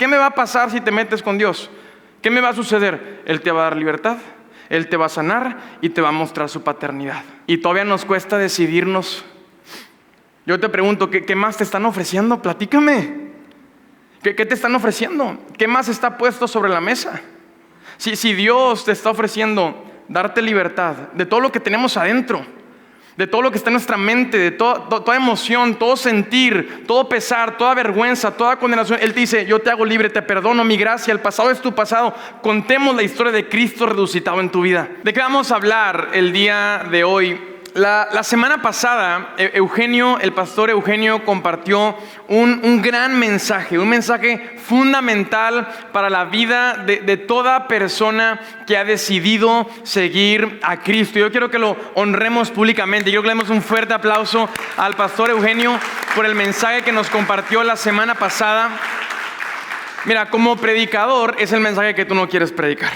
¿Qué me va a pasar si te metes con Dios? ¿Qué me va a suceder? Él te va a dar libertad, Él te va a sanar y te va a mostrar su paternidad. Y todavía nos cuesta decidirnos. Yo te pregunto, ¿qué más te están ofreciendo? Platícame. ¿Qué te están ofreciendo? ¿Qué más está puesto sobre la mesa? Si Dios te está ofreciendo darte libertad de todo lo que tenemos adentro, de todo lo que está en nuestra mente, de toda emoción, todo sentir, todo pesar, toda vergüenza, toda condenación, Él te dice, yo te hago libre, te perdono, mi gracia, el pasado es tu pasado. Contemos la historia de Cristo resucitado en tu vida. ¿De qué vamos a hablar el día de hoy? La semana pasada, el pastor Eugenio compartió un gran mensaje, un mensaje fundamental para la vida de toda persona que ha decidido seguir a Cristo. Yo quiero que lo honremos públicamente. Yo quiero que le demos un fuerte aplauso al pastor Eugenio por el mensaje que nos compartió la semana pasada. Mira, como predicador es el mensaje que tú no quieres predicar.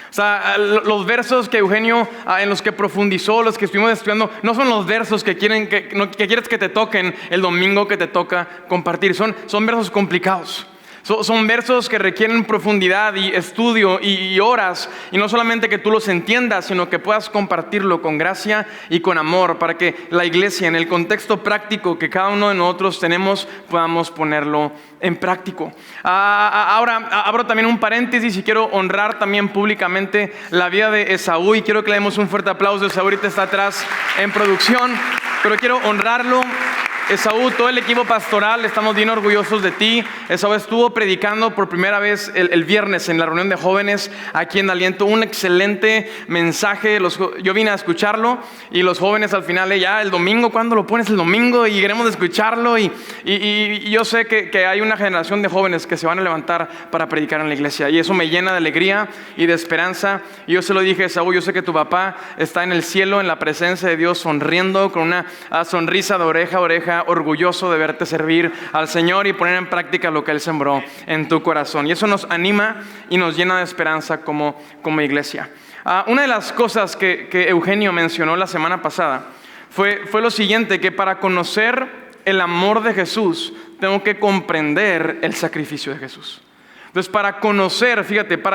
O sea, los versos que Eugenio, en los que profundizó, los que estuvimos estudiando, no son los versos que quieres que te toquen el domingo que te toca compartir. Son versos complicados. Son versos que requieren profundidad y estudio y horas, y no solamente que tú los entiendas, sino que puedas compartirlo con gracia y con amor, para que la iglesia, en el contexto práctico que cada uno de nosotros tenemos, podamos ponerlo en práctico. Ahora abro también un paréntesis y quiero honrar también públicamente la vida de Esaú, y quiero que le demos un fuerte aplauso. Esaú ahorita está atrás en producción, pero quiero honrarlo. Esaú, todo el equipo pastoral, estamos bien orgullosos de ti. Esaú estuvo predicando por primera vez el viernes en la reunión de jóvenes aquí en Aliento. Un excelente mensaje. Yo vine a escucharlo, y los jóvenes al final, ya el domingo, ¿cuándo lo pones el domingo? Y queremos escucharlo. Y yo sé que hay una generación de jóvenes que se van a levantar para predicar en la iglesia. Y eso me llena de alegría y de esperanza. Y yo se lo dije a Esaú, yo sé que tu papá está en el cielo, en la presencia de Dios, sonriendo con una sonrisa de oreja a oreja, orgulloso de verte servir al Señor y poner en práctica lo que Él sembró en tu corazón. Y eso nos anima y nos llena de esperanza como iglesia. Una de las cosas que Eugenio mencionó la semana pasada fue lo siguiente, que para conocer el amor de Jesús tengo que comprender el sacrificio de Jesús. Entonces, para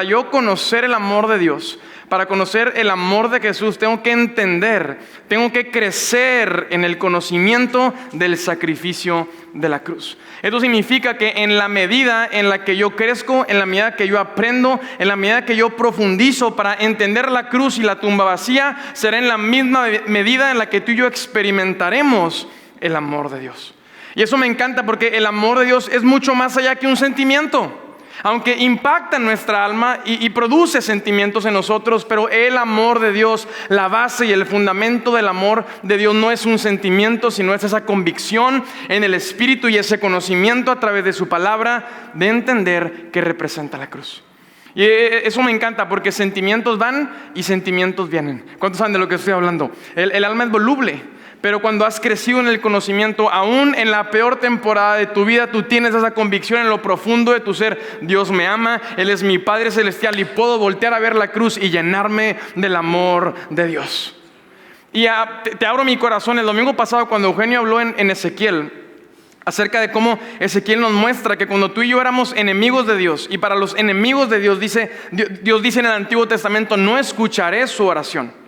yo conocer el amor de Dios, para conocer el amor de Jesús, tengo que entender, tengo que crecer en el conocimiento del sacrificio de la cruz. Esto significa que en la medida en la que yo crezco, en la medida que yo aprendo, en la medida que yo profundizo para entender la cruz y la tumba vacía, será en la misma medida en la que tú y yo experimentaremos el amor de Dios. Y eso me encanta, porque el amor de Dios es mucho más allá que un sentimiento. Aunque impacta en nuestra alma y produce sentimientos en nosotros, pero el amor de Dios, la base y el fundamento del amor de Dios no es un sentimiento, sino es esa convicción en el Espíritu y ese conocimiento a través de su palabra de entender que representa la cruz. Y eso me encanta, porque sentimientos van y sentimientos vienen. ¿Cuántos saben de lo que estoy hablando? El alma es voluble. Pero cuando has crecido en el conocimiento, aún en la peor temporada de tu vida, tú tienes esa convicción en lo profundo de tu ser. Dios me ama, Él es mi Padre Celestial, y puedo voltear a ver la cruz y llenarme del amor de Dios. Y te abro mi corazón. El domingo pasado, cuando Eugenio habló en Ezequiel, acerca de cómo Ezequiel nos muestra que cuando tú y yo éramos enemigos de Dios, y para los enemigos de Dios, Dios dice en el Antiguo Testamento, no escucharé su oración.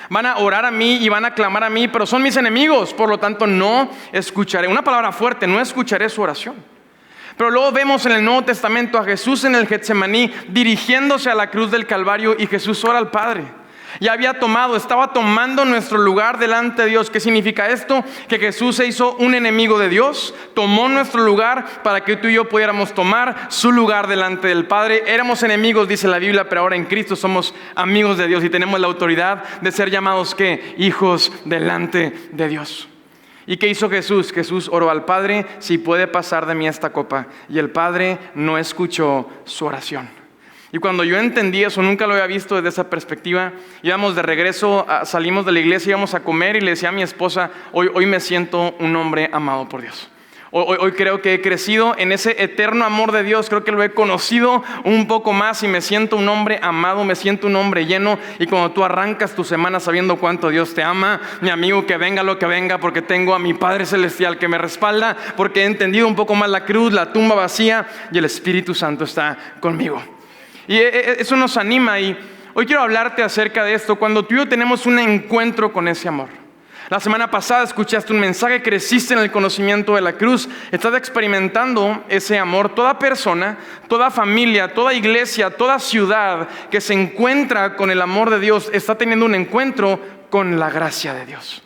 Van a orar a mí y van a clamar a mí, pero son mis enemigos, por lo tanto no escucharé. Una palabra fuerte, no escucharé su oración. Pero luego vemos en el Nuevo Testamento a Jesús en el Getsemaní dirigiéndose a la cruz del Calvario, y Jesús ora al Padre. Estaba tomando nuestro lugar delante de Dios. ¿Qué significa esto? Que Jesús se hizo un enemigo de Dios, tomó nuestro lugar para que tú y yo pudiéramos tomar su lugar delante del Padre. Éramos enemigos, dice la Biblia, pero ahora en Cristo somos amigos de Dios y tenemos la autoridad de ser llamados, ¿qué? Hijos delante de Dios. ¿Y qué hizo Jesús? Jesús oró al Padre, si puede pasar de mí esta copa. Y el Padre no escuchó su oración. Y cuando yo entendí eso, nunca lo había visto desde esa perspectiva. Íbamos de regreso, salimos de la iglesia, íbamos a comer, y le decía a mi esposa, hoy me siento un hombre amado por Dios. Hoy creo que he crecido en ese eterno amor de Dios. Creo que lo he conocido un poco más y me siento un hombre amado, me siento un hombre lleno. Y cuando tú arrancas tu semana sabiendo cuánto Dios te ama, mi amigo, que venga lo que venga, porque tengo a mi Padre Celestial que me respalda, porque he entendido un poco más la cruz, la tumba vacía y el Espíritu Santo está conmigo. Y eso nos anima, y hoy quiero hablarte acerca de esto, cuando tú y yo tenemos un encuentro con ese amor. La semana pasada escuchaste un mensaje, creciste en el conocimiento de la cruz, estás experimentando ese amor. Toda persona, toda familia, toda iglesia, toda ciudad que se encuentra con el amor de Dios está teniendo un encuentro con la gracia de Dios.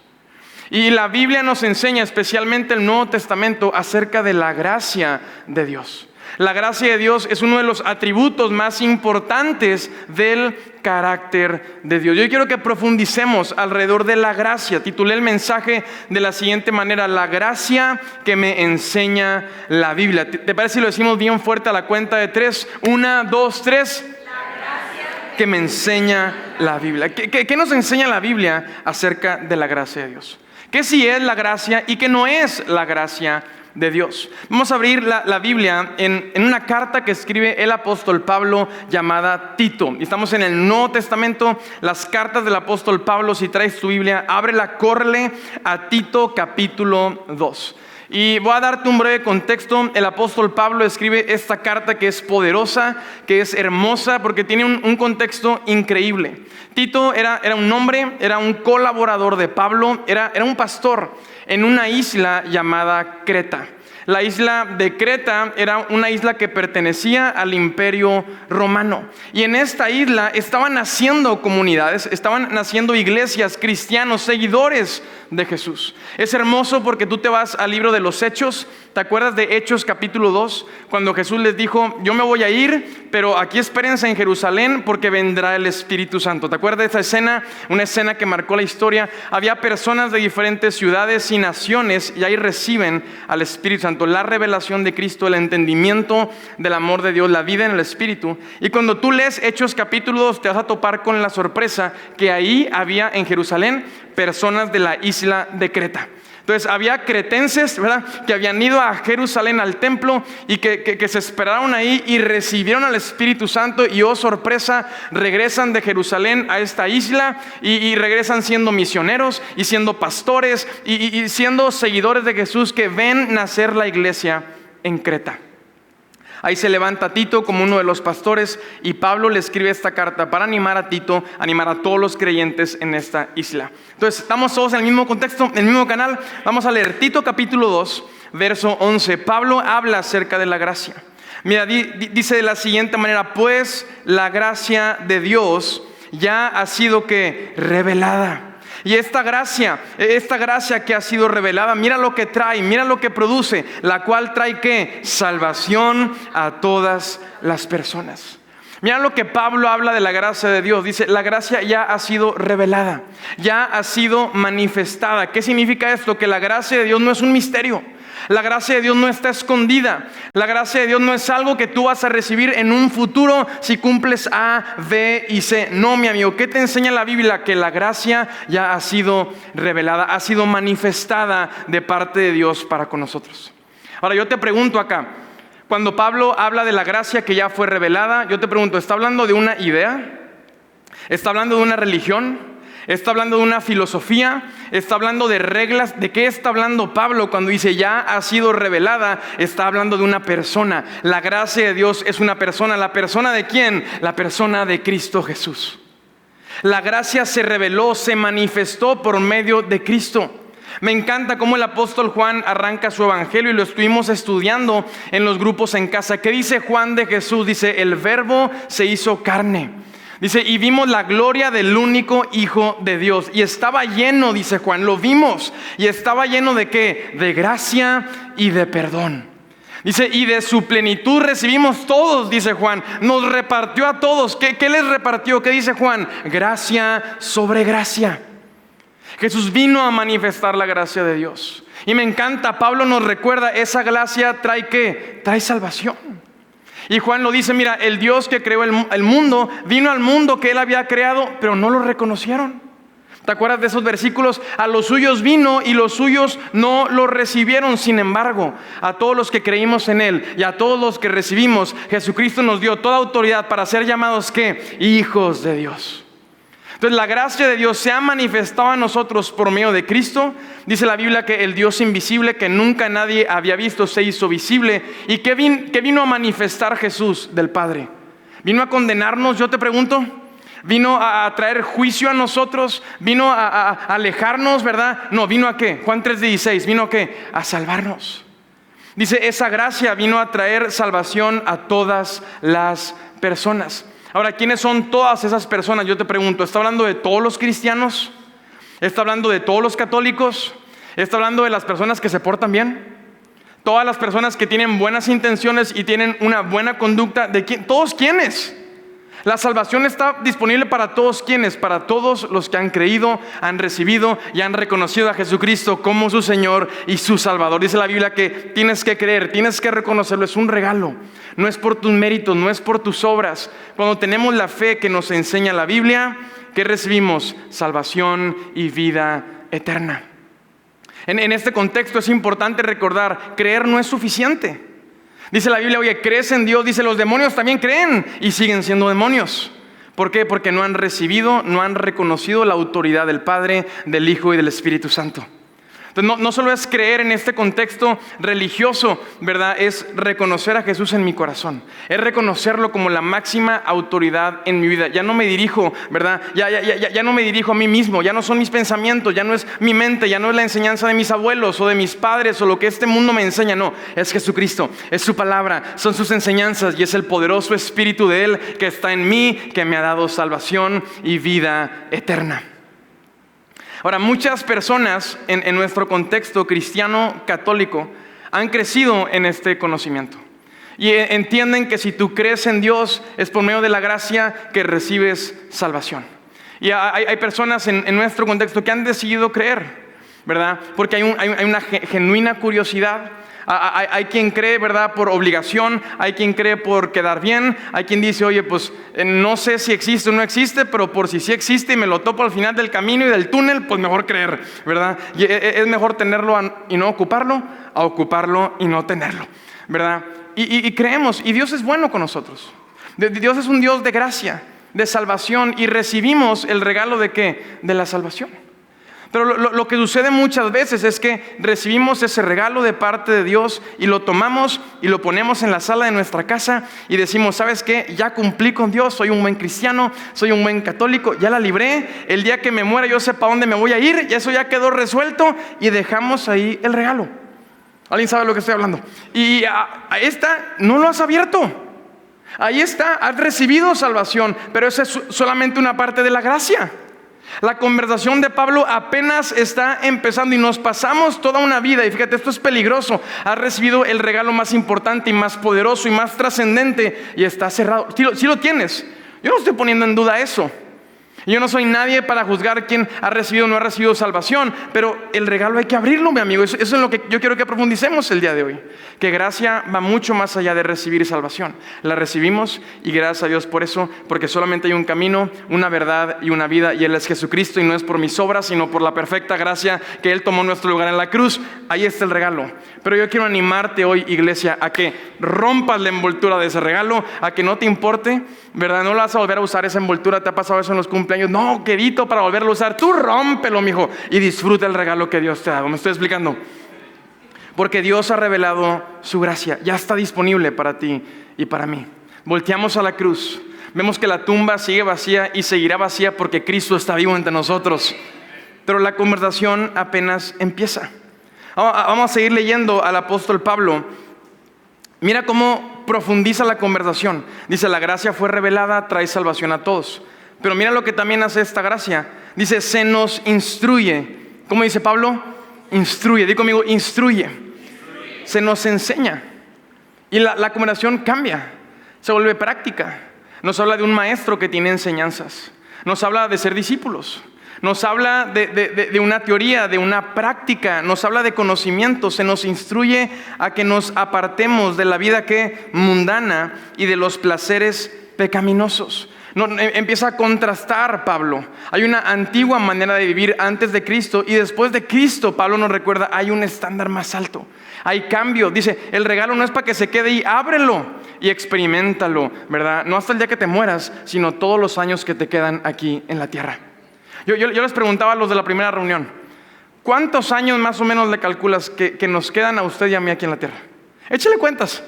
Y la Biblia nos enseña, especialmente el Nuevo Testamento, acerca de la gracia de Dios. La gracia de Dios es uno de los atributos más importantes del carácter de Dios. Yo quiero que profundicemos alrededor de la gracia. Titulé el mensaje de la siguiente manera: la gracia que me enseña la Biblia. ¿Te parece si lo decimos bien fuerte a la cuenta de 3? 1, 2, 3. La gracia que me enseña la Biblia. ¿Qué nos enseña la Biblia acerca de la gracia de Dios? ¿Qué sí es la gracia y qué no es la gracia de Dios? Vamos a abrir la Biblia en una carta que escribe el apóstol Pablo llamada Tito. Estamos en el Nuevo Testamento, las cartas del apóstol Pablo. Si traes tu Biblia, ábrela, córrele a Tito capítulo 2. Y voy a darte un breve contexto. El apóstol Pablo escribe esta carta que es poderosa, que es hermosa, porque tiene un contexto increíble. Tito era un hombre, era un colaborador de Pablo, era un pastor en una isla llamada Creta. La isla de Creta era una isla que pertenecía al Imperio Romano. Y en esta isla estaban naciendo comunidades, estaban naciendo iglesias, cristianos, seguidores de Jesús. Es hermoso porque tú te vas al libro de los Hechos. ¿Te acuerdas de Hechos capítulo 2? Cuando Jesús les dijo: yo me voy a ir, pero aquí espérense en Jerusalén porque vendrá el Espíritu Santo. ¿Te acuerdas de esa escena? Una escena que marcó la historia. Había personas de diferentes ciudades y naciones, y ahí reciben al Espíritu Santo, la revelación de Cristo, el entendimiento del amor de Dios, la vida en el Espíritu. Y cuando tú lees Hechos capítulo 2, te vas a topar con la sorpresa que ahí había en Jerusalén personas de la isla de Creta. Entonces había cretenses, ¿verdad?, que habían ido a Jerusalén al templo y que se esperaron ahí y recibieron al Espíritu Santo, y oh sorpresa, regresan de Jerusalén a esta isla y regresan siendo misioneros y siendo pastores y siendo seguidores de Jesús, que ven nacer la iglesia en Creta. Ahí se levanta Tito como uno de los pastores, y Pablo le escribe esta carta para animar a Tito, animar a todos los creyentes en esta isla. Entonces estamos todos en el mismo contexto, en el mismo canal. Vamos a leer Tito capítulo 2, verso 11. Pablo habla acerca de la gracia. Mira, dice de la siguiente manera: pues la gracia de Dios ya ha sido ¿qué? Revelada. Y esta gracia que ha sido revelada, mira lo que trae, mira lo que produce, la cual trae ¿qué? Salvación a todas las personas. Mira lo que Pablo habla de la gracia de Dios. Dice: la gracia ya ha sido revelada, ya ha sido manifestada. ¿Qué significa esto? Que la gracia de Dios no es un misterio. La gracia de Dios no está escondida. La gracia de Dios no es algo que tú vas a recibir en un futuro si cumples A, B y C. No, mi amigo. ¿Qué te enseña la Biblia? Que la gracia ya ha sido revelada, ha sido manifestada de parte de Dios para con nosotros. Ahora yo te pregunto acá, cuando Pablo habla de la gracia que ya fue revelada, yo te pregunto, ¿está hablando de una idea? ¿Está hablando de una religión? ¿Está hablando de una filosofía? ¿Está hablando de reglas? ¿De qué está hablando Pablo cuando dice ya ha sido revelada? Está hablando de una persona. La gracia de Dios es una persona. ¿La persona de quién? La persona de Cristo Jesús. La gracia se reveló, se manifestó por medio de Cristo. Me encanta cómo el apóstol Juan arranca su evangelio, y lo estuvimos estudiando en los grupos en casa. ¿Qué dice Juan de Jesús? Dice: el verbo se hizo carne. Dice: y vimos la gloria del único Hijo de Dios. Y estaba lleno, dice Juan, lo vimos. Y estaba lleno ¿de qué? De gracia y de perdón. Dice: y de su plenitud recibimos todos, dice Juan. Nos repartió a todos. ¿Qué les repartió? ¿Qué dice Juan? Gracia sobre gracia. Jesús vino a manifestar la gracia de Dios. Y me encanta, Pablo nos recuerda, esa gracia trae ¿qué? Trae salvación. Y Juan lo dice: mira, el Dios que creó el mundo, vino al mundo que Él había creado, pero no lo reconocieron. ¿Te acuerdas de esos versículos? A los suyos vino y los suyos no lo recibieron. Sin embargo, a todos los que creímos en Él y a todos los que recibimos, Jesucristo nos dio toda autoridad para ser llamados, ¿qué? Hijos de Dios. Entonces la gracia de Dios se ha manifestado a nosotros por medio de Cristo. Dice la Biblia que el Dios invisible que nunca nadie había visto se hizo visible. ¿Y qué vino a manifestar Jesús del Padre? ¿Vino a condenarnos? Yo te pregunto. ¿Vino a traer juicio a nosotros? ¿Vino a alejarnos, verdad? No, ¿vino a qué? Juan 3:16, ¿vino a qué? A salvarnos. Dice, esa gracia vino a traer salvación a todas las personas. Ahora, ¿quiénes son todas esas personas? Yo te pregunto, ¿está hablando de todos los cristianos? ¿Está hablando de todos los católicos? ¿Está hablando de las personas que se portan bien? ¿Todas las personas que tienen buenas intenciones y tienen una buena conducta? ¿De quién? ¿Todos quiénes? La salvación está disponible para todos quienes, para todos los que han creído, han recibido y han reconocido a Jesucristo como su Señor y su Salvador. Dice la Biblia que tienes que creer, tienes que reconocerlo, es un regalo. No es por tus méritos, no es por tus obras. Cuando tenemos la fe que nos enseña la Biblia, ¿qué recibimos? Salvación y vida eterna. En este contexto es importante recordar, creer no es suficiente. Dice la Biblia, oye, crees en Dios. Dice, los demonios también creen y siguen siendo demonios. ¿Por qué? Porque no han recibido, no han reconocido la autoridad del Padre, del Hijo y del Espíritu Santo. Entonces, no solo es creer en este contexto religioso, ¿verdad? Es reconocer a Jesús en mi corazón. Es reconocerlo como la máxima autoridad en mi vida. Ya no me dirijo, ¿verdad? Ya no me dirijo a mí mismo. Ya no son mis pensamientos, ya no es mi mente, ya no es la enseñanza de mis abuelos o de mis padres o lo que este mundo me enseña. No, es Jesucristo, es su palabra, son sus enseñanzas y es el poderoso Espíritu de Él que está en mí, que me ha dado salvación y vida eterna. Ahora, muchas personas en nuestro contexto cristiano católico han crecido en este conocimiento y entienden que si tú crees en Dios es por medio de la gracia que recibes salvación. Y hay personas en nuestro contexto que han decidido creer, ¿verdad? Porque hay una genuina curiosidad. Hay quien cree, ¿verdad?, por obligación. Hay quien cree por quedar bien. Hay quien dice, oye, pues no sé si existe o no existe, pero por si sí existe y me lo topo al final del camino y del túnel, pues mejor creer, ¿verdad? Y es mejor tenerlo y no ocuparlo, a ocuparlo y no tenerlo, ¿verdad? Y creemos, y Dios es bueno con nosotros. Dios es un Dios de gracia, de salvación, y recibimos el regalo ¿de qué? De la salvación. Pero lo que sucede muchas veces es que recibimos ese regalo de parte de Dios y lo tomamos y lo ponemos en la sala de nuestra casa y decimos, ¿sabes qué? Ya cumplí con Dios, soy un buen cristiano, soy un buen católico, ya la libré, el día que me muera yo sé para dónde me voy a ir y eso ya quedó resuelto y dejamos ahí el regalo. ¿Alguien sabe lo que estoy hablando? Y ahí está, no lo has abierto. Ahí está, has recibido salvación, pero esa es solamente una parte de la gracia. La conversación de Pablo apenas está empezando y nos pasamos toda una vida. Y fíjate, esto es peligroso. Has recibido el regalo más importante y más poderoso y más trascendente y está cerrado. Sí lo tienes. Yo no estoy poniendo en duda eso. Yo no soy nadie para juzgar quién ha recibido o no ha recibido salvación, pero el regalo hay que abrirlo, mi amigo. Eso es lo que yo quiero que profundicemos el día de hoy. Que gracia va mucho más allá de recibir salvación. La recibimos y gracias a Dios por eso, porque solamente hay un camino, una verdad y una vida, y Él es Jesucristo, y no es por mis obras, sino por la perfecta gracia que Él tomó nuestro lugar en la cruz. Ahí está el regalo. Pero yo quiero animarte hoy, iglesia, a que rompas la envoltura de ese regalo, a que no te importe, ¿verdad? No la vas a volver a usar esa envoltura. ¿Te ha pasado eso en los cumpleaños? No, quedito para volverlo a usar. Tú rómpelo, mijo, y disfruta el regalo que Dios te ha dado. ¿Me estoy explicando? Porque Dios ha revelado su gracia. Ya está disponible para ti y para mí. Volteamos a la cruz. Vemos que la tumba sigue vacía y seguirá vacía porque Cristo está vivo entre nosotros. Pero la conversación apenas empieza. Vamos a seguir leyendo al apóstol Pablo. Mira cómo profundiza la conversación. Dice, la gracia fue revelada, trae salvación a todos. Pero mira lo que también hace esta gracia. Dice, se nos instruye. ¿Cómo dice Pablo? Instruye. Di conmigo, instruye. Se nos enseña. Y la conversación cambia. Se vuelve práctica. Nos habla de un maestro que tiene enseñanzas. Nos habla de ser discípulos. Nos habla de una teoría, de una práctica. Nos habla de conocimiento. Se nos instruye a que nos apartemos de la vida mundana y de los placeres pecaminosos. No, empieza a contrastar Pablo. Hay una antigua manera de vivir antes de Cristo y después de Cristo, Pablo nos recuerda, hay un estándar más alto. Hay cambio. Dice, el regalo no es para que se quede ahí, ábrelo y experiméntalo, ¿verdad? No hasta el día que te mueras, sino todos los años que te quedan aquí en la tierra. Yo les preguntaba a los de la primera reunión, ¿cuántos años más o menos le calculas que nos quedan a usted y a mí aquí en la tierra? Échale cuentas.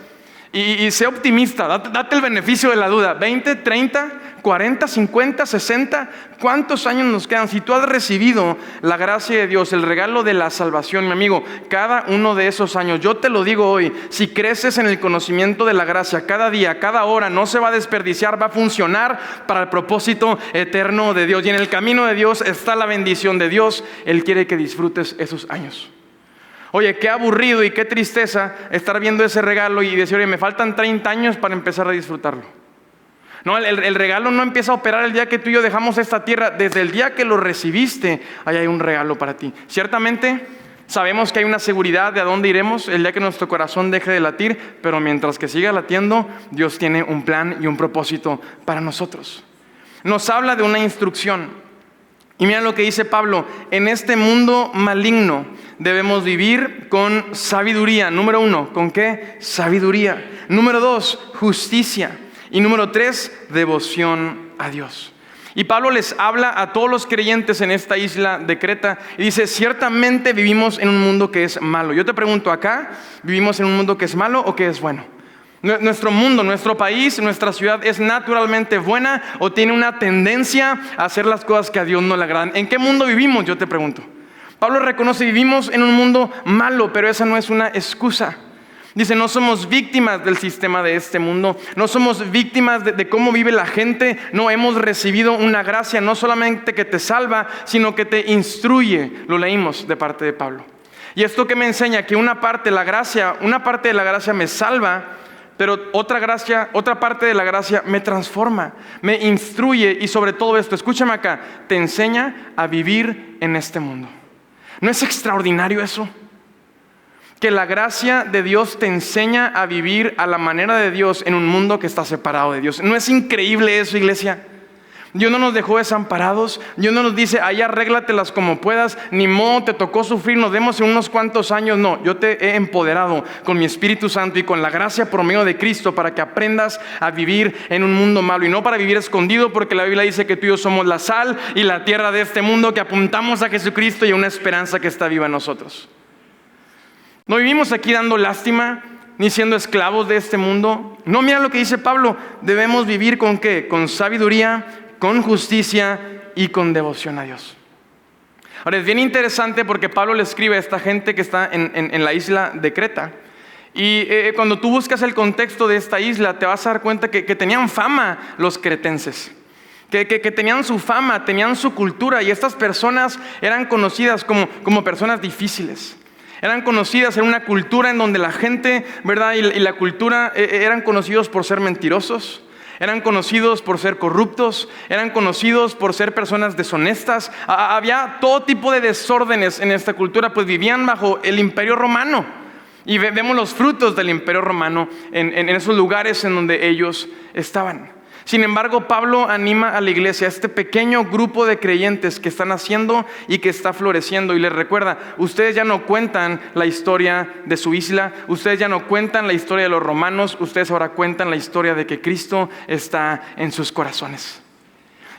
Y sé optimista, date el beneficio de la duda. 20, 30, 40, 50, 60. ¿Cuántos años nos quedan? Si tú has recibido la gracia de Dios, el regalo de la salvación, mi amigo, cada uno de esos años, yo te lo digo hoy, si creces en el conocimiento de la gracia, cada día, cada hora, no se va a desperdiciar, va a funcionar para el propósito eterno de Dios. Y en el camino de Dios está la bendición de Dios. Él quiere que disfrutes esos años. Oye, qué aburrido y qué tristeza estar viendo ese regalo y decir, oye, me faltan 30 años para empezar a disfrutarlo. No, el regalo no empieza a operar el día que tú y yo dejamos esta tierra. Desde el día que lo recibiste, ahí hay un regalo para ti. Ciertamente, sabemos que hay una seguridad de a dónde iremos el día que nuestro corazón deje de latir, pero mientras que siga latiendo, Dios tiene un plan y un propósito para nosotros. Nos habla de una instrucción. Y mira lo que dice Pablo, en este mundo maligno debemos vivir con sabiduría. Número 1, ¿con qué? Sabiduría. Número 2, justicia. Y número 3, devoción a Dios. Y Pablo les habla a todos los creyentes en esta isla de Creta y dice, ciertamente vivimos en un mundo que es malo. Yo te pregunto, ¿acá vivimos en un mundo que es malo o que es bueno? Nuestro mundo, nuestro país, nuestra ciudad es naturalmente buena o tiene una tendencia a hacer las cosas que a Dios no le agradan. ¿En qué mundo vivimos? Yo te pregunto. Pablo reconoce, vivimos en un mundo malo, pero esa no es una excusa. Dice, no somos víctimas del sistema de este mundo, no somos víctimas de cómo vive la gente, no hemos recibido una gracia, no solamente que te salva, sino que te instruye. Lo leímos de parte de Pablo. Y esto que me enseña que una parte de la gracia me salva, pero otra parte de la gracia me transforma, me instruye y sobre todo esto, escúchame acá, te enseña a vivir en este mundo. ¿No es extraordinario eso? Que la gracia de Dios te enseña a vivir a la manera de Dios en un mundo que está separado de Dios. ¿No es increíble eso, iglesia? Dios no nos dejó desamparados. Dios no nos dice, ahí arréglatelas como puedas. Ni modo, te tocó sufrir, nos vemos en unos cuantos años. No, yo te he empoderado con mi Espíritu Santo y con la gracia por medio de Cristo para que aprendas a vivir en un mundo malo. Y no para vivir escondido, porque la Biblia dice que tú y yo somos la sal y la tierra de este mundo, que apuntamos a Jesucristo y a una esperanza que está viva en nosotros. No vivimos aquí dando lástima, ni siendo esclavos de este mundo. No, mira lo que dice Pablo, debemos vivir ¿con qué? Con sabiduría, con justicia y con devoción a Dios. Ahora es bien interesante porque Pablo le escribe a esta gente que está en la isla de Creta. Y cuando tú buscas el contexto de esta isla, te vas a dar cuenta que tenían fama los cretenses. Que tenían su fama, tenían su cultura. Y estas personas eran conocidas como personas difíciles. Eran conocidas en una cultura en donde la gente, ¿verdad? Y la cultura eran conocidos por ser mentirosos. Eran conocidos por ser corruptos, eran conocidos por ser personas deshonestas. Había todo tipo de desórdenes en esta cultura, pues vivían bajo el Imperio Romano. Y vemos los frutos del Imperio Romano en esos lugares en donde ellos estaban. Sin embargo, Pablo anima a la iglesia, a este pequeño grupo de creyentes que están haciendo y que está floreciendo. Y les recuerda, ustedes ya no cuentan la historia de su isla, ustedes ya no cuentan la historia de los romanos, ustedes ahora cuentan la historia de que Cristo está en sus corazones.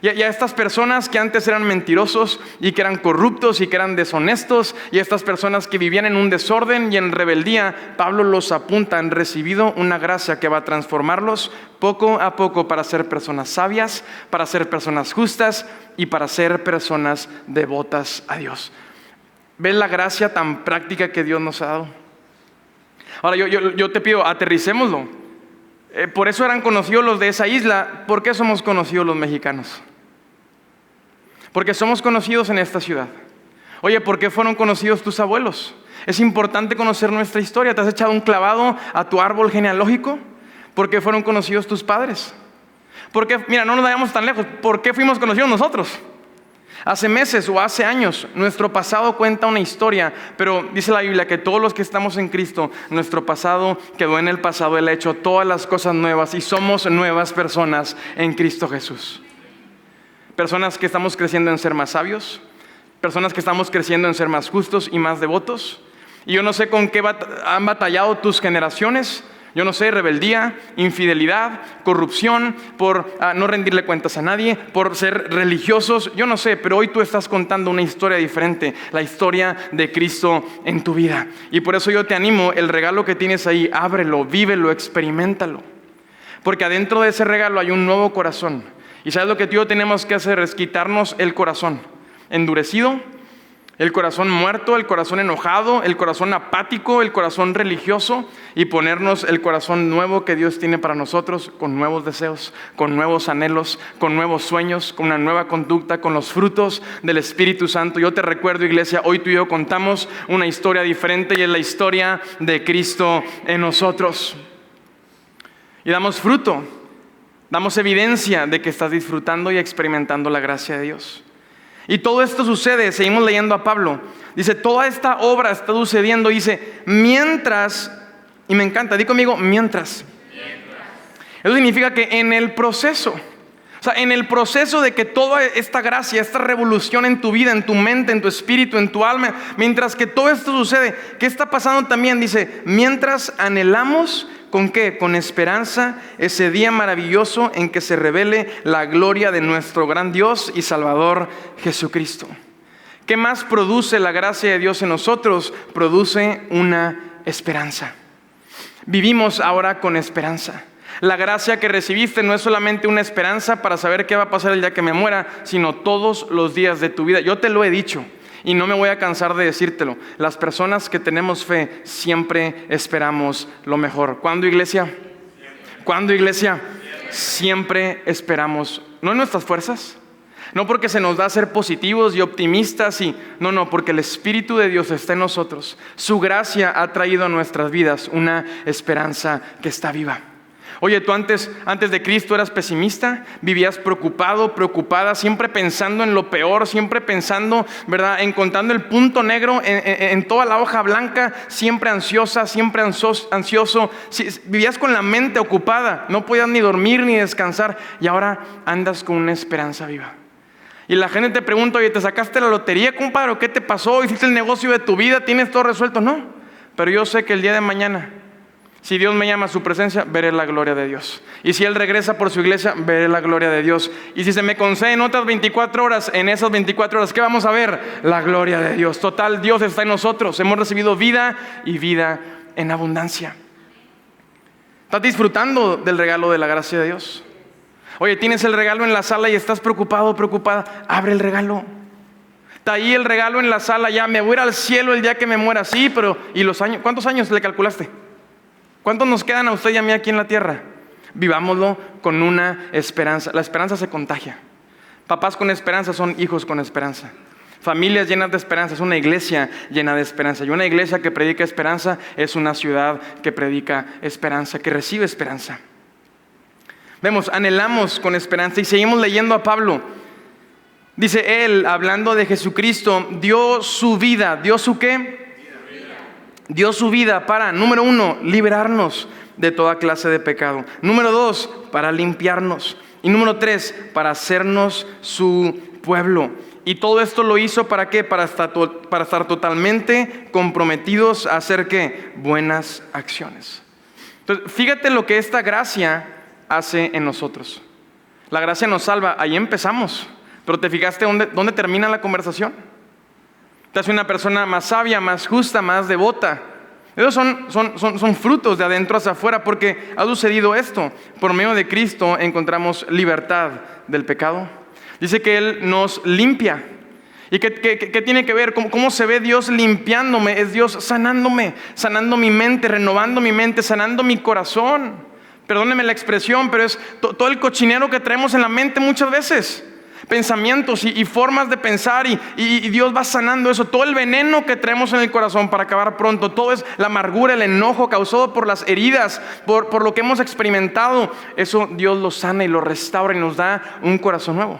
Y a estas personas que antes eran mentirosos y que eran corruptos y que eran deshonestos, y a estas personas que vivían en un desorden y en rebeldía, Pablo los apunta, han recibido una gracia que va a transformarlos poco a poco para ser personas sabias, para ser personas justas y para ser personas devotas a Dios. ¿Ves la gracia tan práctica que Dios nos ha dado? Ahora yo te pido, aterricémoslo. Por eso eran conocidos los de esa isla. ¿Por qué somos conocidos los mexicanos? Porque somos conocidos en esta ciudad. Oye, ¿por qué fueron conocidos tus abuelos? Es importante conocer nuestra historia. ¿Te has echado un clavado a tu árbol genealógico? ¿Por qué fueron conocidos tus padres? ¿Por qué? Mira, no nos vayamos tan lejos. ¿Por qué fuimos conocidos nosotros? Hace meses o hace años, nuestro pasado cuenta una historia, pero dice la Biblia que todos los que estamos en Cristo, nuestro pasado quedó en el pasado. Él ha hecho todas las cosas nuevas y somos nuevas personas en Cristo Jesús. Personas que estamos creciendo en ser más sabios, personas que estamos creciendo en ser más justos y más devotos. Y yo no sé con qué han batallado tus generaciones. Yo no sé, rebeldía, infidelidad, corrupción, por no rendirle cuentas a nadie, por ser religiosos. Yo no sé, pero hoy tú estás contando una historia diferente, la historia de Cristo en tu vida. Y por eso yo te animo, el regalo que tienes ahí, ábrelo, vívelo, experiméntalo. Porque adentro de ese regalo hay un nuevo corazón. Y ¿sabes lo que tú y yo tenemos que hacer? Es quitarnos el corazón endurecido, el corazón muerto, el corazón enojado, el corazón apático, el corazón religioso, y ponernos el corazón nuevo que Dios tiene para nosotros, con nuevos deseos, con nuevos anhelos, con nuevos sueños, con una nueva conducta, con los frutos del Espíritu Santo. Yo te recuerdo, iglesia, hoy tú y yo contamos una historia diferente, y es la historia de Cristo en nosotros. Y damos fruto, damos evidencia de que estás disfrutando y experimentando la gracia de Dios. Y todo esto sucede, seguimos leyendo a Pablo, dice, toda esta obra está sucediendo, dice, mientras, y me encanta, di conmigo, mientras. Eso significa que en el proceso, o sea, en el proceso de que toda esta gracia, esta revolución en tu vida, en tu mente, en tu espíritu, en tu alma, mientras que todo esto sucede, ¿qué está pasando también? Dice, mientras anhelamos, ¿con qué? Con esperanza, ese día maravilloso en que se revele la gloria de nuestro gran Dios y Salvador Jesucristo. ¿Qué más produce la gracia de Dios en nosotros? Produce una esperanza. Vivimos ahora con esperanza. La gracia que recibiste no es solamente una esperanza para saber qué va a pasar el día que me muera, sino todos los días de tu vida. Yo te lo he dicho y no me voy a cansar de decírtelo. Las personas que tenemos fe siempre esperamos lo mejor. ¿Cuándo, iglesia? ¿Cuándo, iglesia? Siempre esperamos, no en nuestras fuerzas, no porque se nos da ser positivos y optimistas, no, porque el Espíritu de Dios está en nosotros. Su gracia ha traído a nuestras vidas una esperanza que está viva. Oye, tú antes de Cristo eras pesimista, vivías preocupado, preocupada, siempre pensando en lo peor, siempre pensando, ¿verdad?, encontrando el punto negro en toda la hoja blanca, siempre ansiosa, siempre ansioso. Vivías con la mente ocupada, no podías ni dormir ni descansar, y ahora andas con una esperanza viva. Y la gente te pregunta, oye, ¿te sacaste la lotería, compadre? ¿O qué te pasó? ¿Hiciste el negocio de tu vida? ¿Tienes todo resuelto? No, pero yo sé que el día de mañana, si Dios me llama a su presencia, veré la gloria de Dios. Y si Él regresa por su iglesia, veré la gloria de Dios. Y si se me conceden otras 24 horas, en esas 24 horas, ¿qué vamos a ver? La gloria de Dios. Total, Dios está en nosotros. Hemos recibido vida y vida en abundancia. ¿Estás disfrutando del regalo de la gracia de Dios? Oye, tienes el regalo en la sala y estás preocupado, preocupada. Abre el regalo. Está ahí el regalo en la sala, ya me voy a ir al cielo el día que me muera. Sí, pero ¿y los años? ¿Cuántos años le calculaste? ¿Cuántos nos quedan a usted y a mí aquí en la tierra? Vivámoslo con una esperanza. La esperanza se contagia. Papás con esperanza son hijos con esperanza. Familias llenas de esperanza es una iglesia llena de esperanza. Y una iglesia que predica esperanza es una ciudad que predica esperanza, que recibe esperanza. Vemos, anhelamos con esperanza. Y seguimos leyendo a Pablo. Dice él, hablando de Jesucristo, dio su vida. ¿Dio su qué? Dio su vida para, número 1, liberarnos de toda clase de pecado. Número 2, para limpiarnos. Y número 3, para hacernos su pueblo. Y todo esto lo hizo ¿para qué? Para estar totalmente comprometidos a hacer ¿qué? Buenas acciones. Entonces, fíjate lo que esta gracia hace en nosotros. La gracia nos salva, ahí empezamos. Pero ¿te fijaste dónde termina la conversación? Te hace una persona más sabia, más justa, más devota. Esos son frutos de adentro hacia afuera, porque ha sucedido esto. Por medio de Cristo encontramos libertad del pecado. Dice que Él nos limpia. ¿Y qué tiene que ver? ¿Cómo se ve Dios limpiándome? Es Dios sanándome, sanando mi mente, renovando mi mente, sanando mi corazón. Perdónenme la expresión, pero es todo el cochinero que traemos en la mente muchas veces. Pensamientos y formas de pensar y Dios va sanando eso. Todo el veneno que traemos en el corazón para acabar pronto, todo es la amargura, el enojo causado por las heridas, por lo que hemos experimentado. Eso Dios lo sana y lo restaura y nos da un corazón nuevo.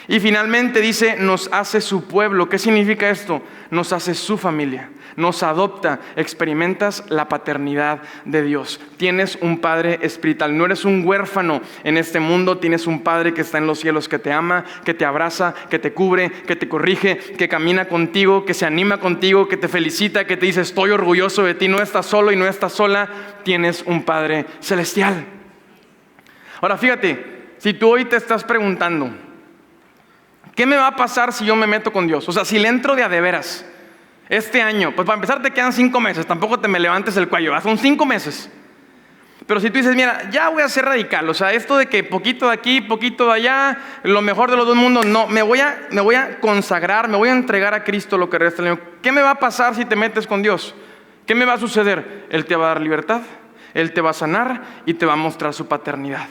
Y finalmente dice, nos hace su pueblo. ¿Qué significa esto? Nos hace su familia, nos adopta, experimentas la paternidad de Dios. Tienes un Padre espiritual, no eres un huérfano en este mundo, tienes un Padre que está en los cielos, que te ama, que te abraza, que te cubre, que te corrige, que camina contigo, que se anima contigo, que te felicita, que te dice, estoy orgulloso de ti, no estás solo y no estás sola, tienes un Padre celestial. Ahora fíjate, si tú hoy te estás preguntando, ¿qué me va a pasar si yo me meto con Dios? O sea, si le entro de a veras este año, pues para empezar te quedan 5 meses, tampoco te me levantes el cuello, son 5 meses. Pero si tú dices, mira, ya voy a ser radical, o sea, esto de que poquito de aquí, poquito de allá, lo mejor de los dos mundos, no, me voy a consagrar, me voy a entregar a Cristo lo que resta del año. ¿Qué me va a pasar si te metes con Dios? ¿Qué me va a suceder? Él te va a dar libertad, Él te va a sanar y te va a mostrar su paternidad.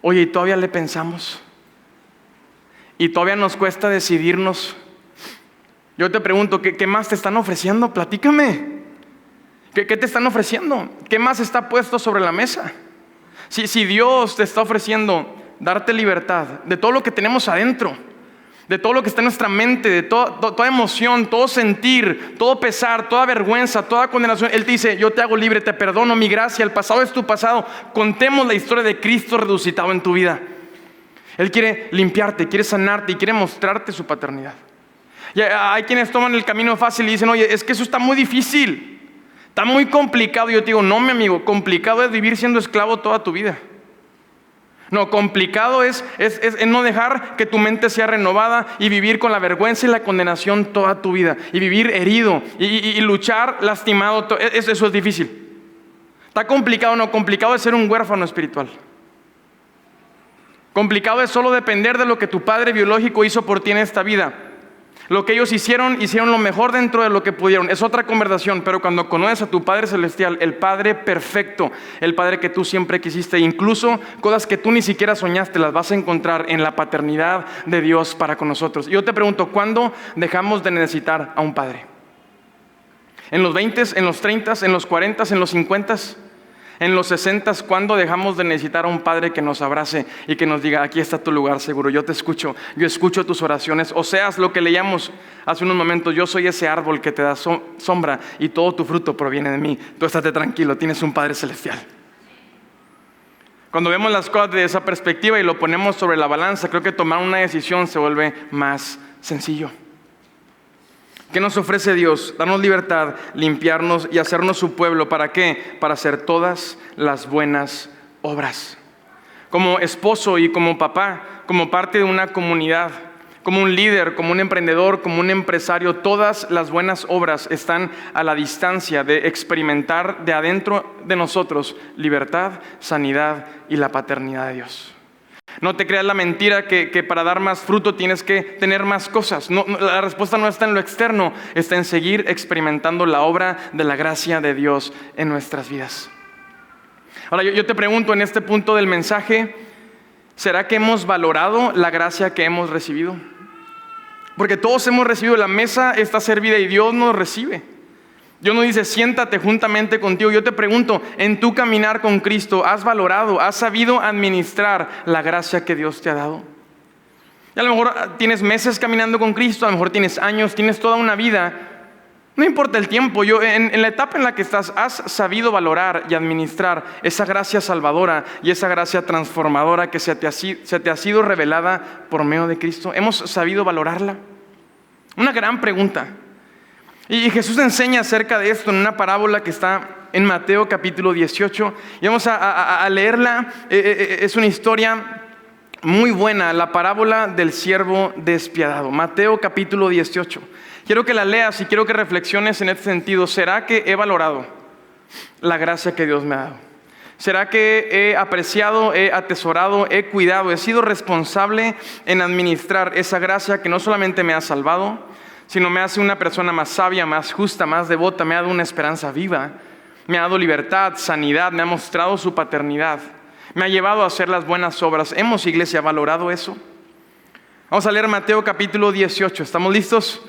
Oye, ¿y todavía le pensamos? Y todavía nos cuesta decidirnos. Yo te pregunto, ¿qué más te están ofreciendo? Platícame. ¿Qué te están ofreciendo? ¿Qué más está puesto sobre la mesa? Si Dios te está ofreciendo darte libertad de todo lo que tenemos adentro, de todo lo que está en nuestra mente, de toda emoción, todo sentir, todo pesar, toda vergüenza, toda condenación, Él te dice, yo te hago libre, te perdono, mi gracia, el pasado es tu pasado. Contemos la historia de Cristo resucitado en tu vida. Él quiere limpiarte, quiere sanarte y quiere mostrarte su paternidad. Y hay quienes toman el camino fácil y dicen, oye, es que eso está muy difícil, está muy complicado. Y yo te digo, no, mi amigo, complicado es vivir siendo esclavo toda tu vida. No, complicado es no dejar que tu mente sea renovada y vivir con la vergüenza y la condenación toda tu vida. Y vivir herido y luchar lastimado, eso es difícil. Está complicado, no, complicado es ser un huérfano espiritual. Complicado es solo depender de lo que tu padre biológico hizo por ti en esta vida. Lo que ellos hicieron lo mejor dentro de lo que pudieron. Es otra conversación, pero cuando conoces a tu Padre Celestial, el Padre perfecto, el Padre que tú siempre quisiste, incluso cosas que tú ni siquiera soñaste, las vas a encontrar en la paternidad de Dios para con nosotros. Y yo te pregunto, ¿cuándo dejamos de necesitar a un Padre? ¿En los 20, en los 30, en los 40, en los 50? En los 60, ¿cuándo dejamos de necesitar a un Padre que nos abrace y que nos diga, aquí está tu lugar seguro, yo te escucho, yo escucho tus oraciones? O seas lo que leíamos hace unos momentos, yo soy ese árbol que te da sombra y todo tu fruto proviene de mí. Tú estate tranquilo, tienes un Padre celestial. Cuando vemos las cosas desde esa perspectiva y lo ponemos sobre la balanza, creo que tomar una decisión se vuelve más sencillo. ¿Qué nos ofrece Dios? Darnos libertad, limpiarnos y hacernos su pueblo. ¿Para qué? Para hacer todas las buenas obras. Como esposo y como papá, como parte de una comunidad, como un líder, como un emprendedor, como un empresario, todas las buenas obras están a la distancia de experimentar de adentro de nosotros libertad, sanidad y la paternidad de Dios. No te creas la mentira que para dar más fruto tienes que tener más cosas. No, la respuesta no está en lo externo, está en seguir experimentando la obra de la gracia de Dios en nuestras vidas. Ahora yo te pregunto en este punto del mensaje, ¿será que hemos valorado la gracia que hemos recibido? Porque todos hemos recibido, la mesa está servida y Dios nos recibe. Dios nos dice, siéntate juntamente contigo. Yo te pregunto, en tu caminar con Cristo, ¿has valorado, has sabido administrar la gracia que Dios te ha dado? Y a lo mejor tienes meses caminando con Cristo, a lo mejor tienes años, tienes toda una vida. No importa el tiempo, en la etapa en la que estás, ¿has sabido valorar y administrar esa gracia salvadora y esa gracia transformadora que se te ha sido revelada por medio de Cristo? ¿Hemos sabido valorarla? Una gran pregunta. Y Jesús enseña acerca de esto en una parábola que está en Mateo capítulo 18. Y vamos a leerla. Es una historia muy buena, la parábola del siervo despiadado. Mateo capítulo 18. Quiero que la leas y quiero que reflexiones en este sentido. ¿Será que he valorado la gracia que Dios me ha dado? ¿Será que he apreciado, he atesorado, he cuidado, he sido responsable en administrar esa gracia que no solamente me ha salvado, sino me hace una persona más sabia, más justa, más devota, me ha dado una esperanza viva, me ha dado libertad, sanidad, me ha mostrado su paternidad, me ha llevado a hacer las buenas obras? ¿Hemos, iglesia, valorado eso? Vamos a leer Mateo capítulo 18, ¿estamos listos?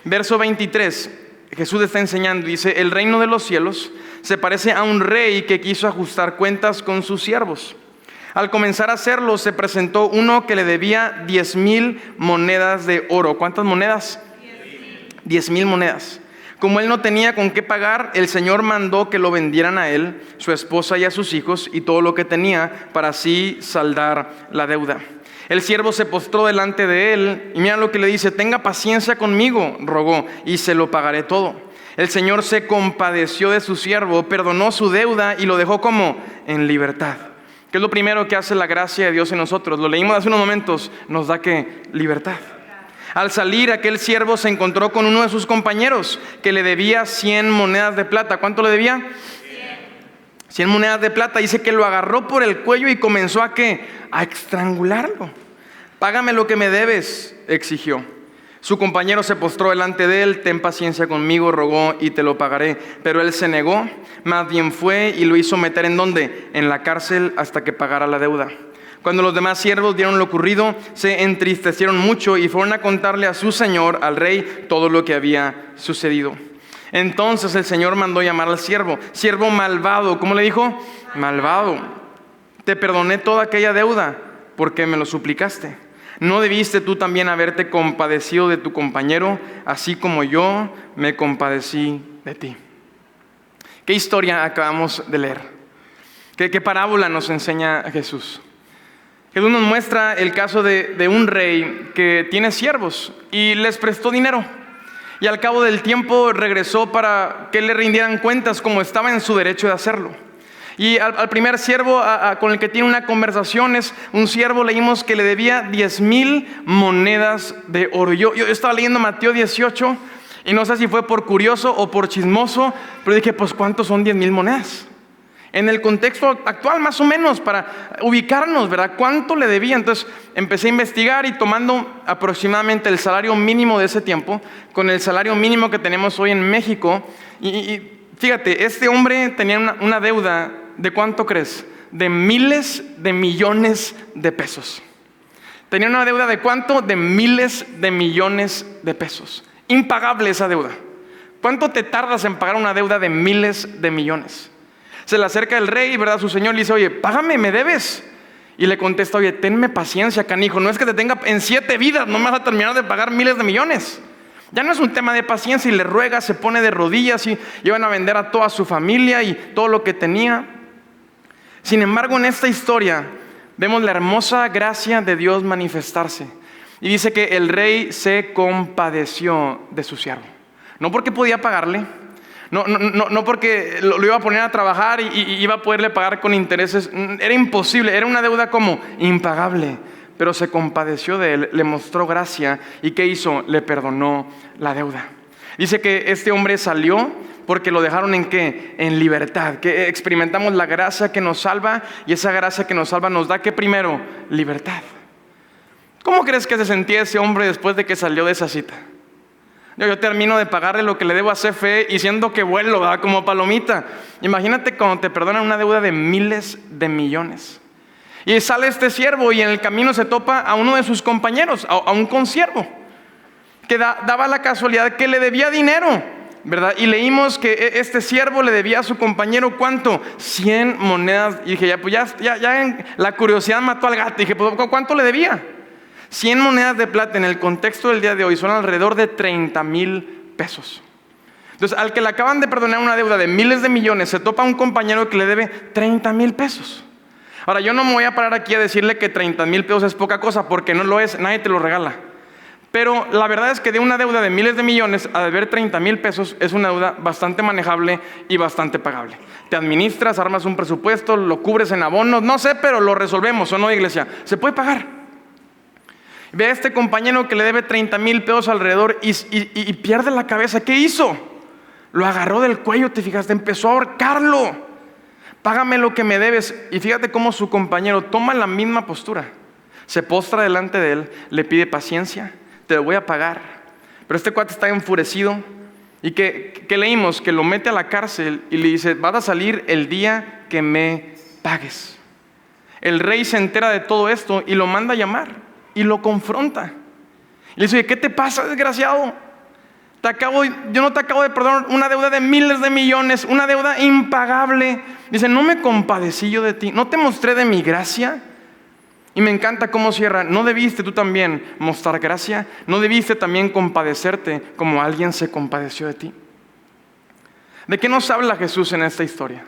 Verso 23, Jesús está enseñando, dice, el reino de los cielos se parece a un rey que quiso ajustar cuentas con sus siervos. Al comenzar a hacerlo, se presentó uno que le debía 10,000 monedas de oro. ¿Cuántas monedas? 10,000 monedas. Como él no tenía con qué pagar, el Señor mandó que lo vendieran a él, su esposa y a sus hijos y todo lo que tenía, para así saldar la deuda. El siervo se postró delante de él y mira lo que le dice: tenga paciencia conmigo, rogó, y se lo pagaré todo. El Señor se compadeció de su siervo, perdonó su deuda y lo dejó como en libertad. ¿Qué es lo primero que hace la gracia de Dios en nosotros? Lo leímos hace unos momentos, nos da ¿qué? Libertad. Al salir, aquel siervo se encontró con uno de sus compañeros que le debía 100 monedas de plata. ¿Cuánto le debía? 100 monedas de plata. Dice que lo agarró por el cuello y comenzó a ¿qué? A estrangularlo. Págame lo que me debes, exigió. Su compañero se postró delante de él: ten paciencia conmigo, rogó, y te lo pagaré. Pero él se negó, más bien fue y lo hizo meter ¿en dónde? En la cárcel hasta que pagara la deuda. Cuando los demás siervos vieron lo ocurrido, se entristecieron mucho y fueron a contarle a su señor, al rey, todo lo que había sucedido. Entonces el Señor mandó llamar al siervo. Siervo malvado, ¿cómo le dijo? Malvado. Te perdoné toda aquella deuda porque me lo suplicaste. ¿No debiste tú también haberte compadecido de tu compañero, así como yo me compadecí de ti? ¿Qué historia acabamos de leer? ¿Qué parábola nos enseña Jesús? Jesús nos muestra el caso de un rey que tiene siervos y les prestó dinero. Y al cabo del tiempo regresó para que le rindieran cuentas, como estaba en su derecho de hacerlo. Y al primer siervo con el que tiene una conversación es un siervo, leímos que le debía 10,000 monedas de oro. Yo estaba leyendo Mateo 18 y no sé si fue por curioso o por chismoso, pero dije, pues ¿cuántos son 10,000 monedas? En el contexto actual, más o menos, para ubicarnos, ¿verdad? ¿Cuánto le debía? Entonces empecé a investigar y tomando aproximadamente el salario mínimo de ese tiempo con el salario mínimo que tenemos hoy en México. Y fíjate, este hombre tenía una deuda, ¿de cuánto crees? De miles de millones de pesos. Tenía una deuda ¿de cuánto? De miles de millones de pesos. Impagable esa deuda. ¿Cuánto te tardas en pagar una deuda de miles de millones? Se le acerca el rey, ¿verdad? Su señor le dice, oye, págame, me debes. Y le contesta, oye, tenme paciencia, canijo. No es que te tenga en 7 vidas, no me vas a terminar de pagar miles de millones. Ya no es un tema de paciencia, y le ruega, se pone de rodillas y iban a vender a toda su familia y todo lo que tenía. Sin embargo, en esta historia vemos la hermosa gracia de Dios manifestarse. Y dice que el rey se compadeció de su siervo. No porque podía pagarle, no porque lo iba a poner a trabajar y iba a poderle pagar con intereses. Era imposible, era una deuda como impagable. Pero se compadeció de él, le mostró gracia. ¿Y qué hizo? Le perdonó la deuda. Dice que este hombre salió porque lo dejaron ¿en qué? En libertad. Que experimentamos la gracia que nos salva. Y esa gracia que nos salva nos da ¿qué primero? Libertad. ¿Cómo crees que se sentía ese hombre después de que salió de esa cita? Yo termino de pagarle lo que le debo a CFE y siento que vuelo, ¿verdad? Como palomita. Imagínate cuando te perdonan una deuda de miles de millones. Y sale este siervo y en el camino se topa a uno de sus compañeros, a un consiervo, que daba la casualidad que le debía dinero, ¿verdad? Y leímos que este siervo le debía a su compañero, ¿cuánto? 100 monedas. Y dije, ya la curiosidad mató al gato. Y dije, pues, ¿cuánto le debía? 100 monedas de plata en el contexto del día de hoy son alrededor de 30,000 pesos. Entonces, al que le acaban de perdonar una deuda de miles de millones, se topa a un compañero que le debe 30,000 pesos. Ahora, yo no me voy a parar aquí a decirle que 30,000 pesos es poca cosa, porque no lo es, nadie te lo regala. Pero la verdad es que de una deuda de miles de millones a deber 30,000 pesos es una deuda bastante manejable y bastante pagable. Te administras, armas un presupuesto, lo cubres en abonos, no sé, pero lo resolvemos, ¿o no, iglesia? Se puede pagar. Ve a este compañero que le debe 30,000 pesos alrededor y pierde la cabeza. ¿Qué hizo? Lo agarró del cuello, te fijaste, empezó a ahorcarlo. Págame lo que me debes. Y fíjate cómo su compañero toma la misma postura. Se postra delante de él, le pide paciencia, te lo voy a pagar. Pero este cuate está enfurecido. ¿Y qué leímos? Que lo mete a la cárcel y le dice, vas a salir el día que me pagues. El rey se entera de todo esto y lo manda a llamar. Y lo confronta. Y le dice, ¿qué te pasa, desgraciado? Yo no te acabo de perdonar una deuda de miles de millones, una deuda impagable. Dice, ¿no me compadecí yo de ti? ¿No te mostré de mi gracia? Y me encanta cómo cierra: ¿no debiste tú también mostrar gracia? ¿No debiste también compadecerte como alguien se compadeció de ti? ¿De qué nos habla Jesús en esta historia?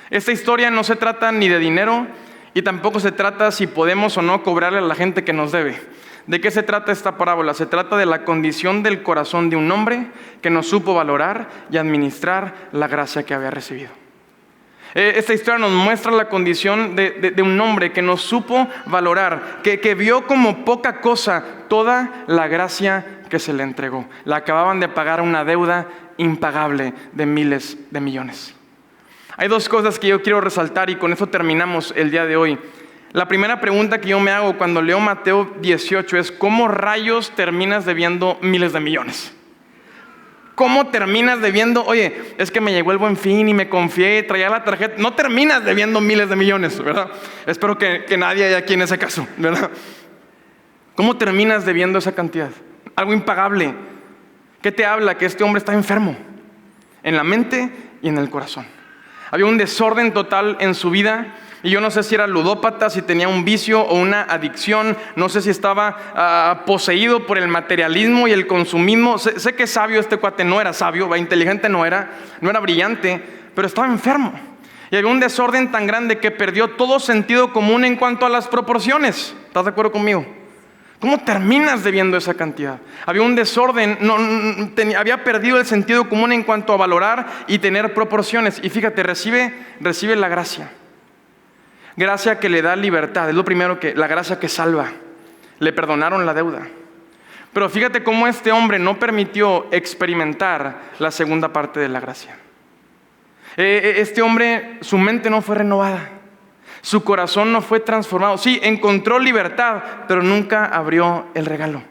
Esta historia no se trata ni de dinero y tampoco se trata si podemos o no cobrarle a la gente que nos debe. ¿De qué se trata esta parábola? Se trata de la condición del corazón de un hombre que no supo valorar y administrar la gracia que había recibido. Esta historia nos muestra la condición de un hombre que no supo valorar, que vio como poca cosa toda la gracia que se le entregó. Le acababan de pagar una deuda impagable de miles de millones. Hay dos cosas que yo quiero resaltar y con eso terminamos el día de hoy. La primera pregunta que yo me hago cuando leo Mateo 18 es: ¿cómo rayos terminas debiendo miles de millones? ¿Cómo terminas debiendo? Oye, es que me llegó el Buen Fin y me confié, traía la tarjeta. No terminas debiendo miles de millones, ¿verdad? Espero que nadie haya aquí en ese caso, ¿verdad? ¿Cómo terminas debiendo esa cantidad? Algo impagable. ¿Qué te habla? Que este hombre está enfermo, en la mente y en el corazón. Había un desorden total en su vida. Y yo no sé si era ludópata, si tenía un vicio o una adicción. No sé si estaba poseído por el materialismo y el consumismo. Sé que sabio este cuate no era sabio, inteligente no era brillante, pero estaba enfermo. Y había un desorden tan grande que perdió todo sentido común en cuanto a las proporciones. ¿Estás de acuerdo conmigo? ¿Cómo terminas debiendo esa cantidad? Había un desorden, había perdido el sentido común en cuanto a valorar y tener proporciones. Y fíjate, recibe la gracia. Gracia que le da libertad, es lo primero, la gracia que salva. Le perdonaron la deuda. Pero fíjate cómo este hombre no permitió experimentar la segunda parte de la gracia. Este hombre, su mente no fue renovada. Su corazón no fue transformado. Sí, encontró libertad, pero nunca abrió el regalo.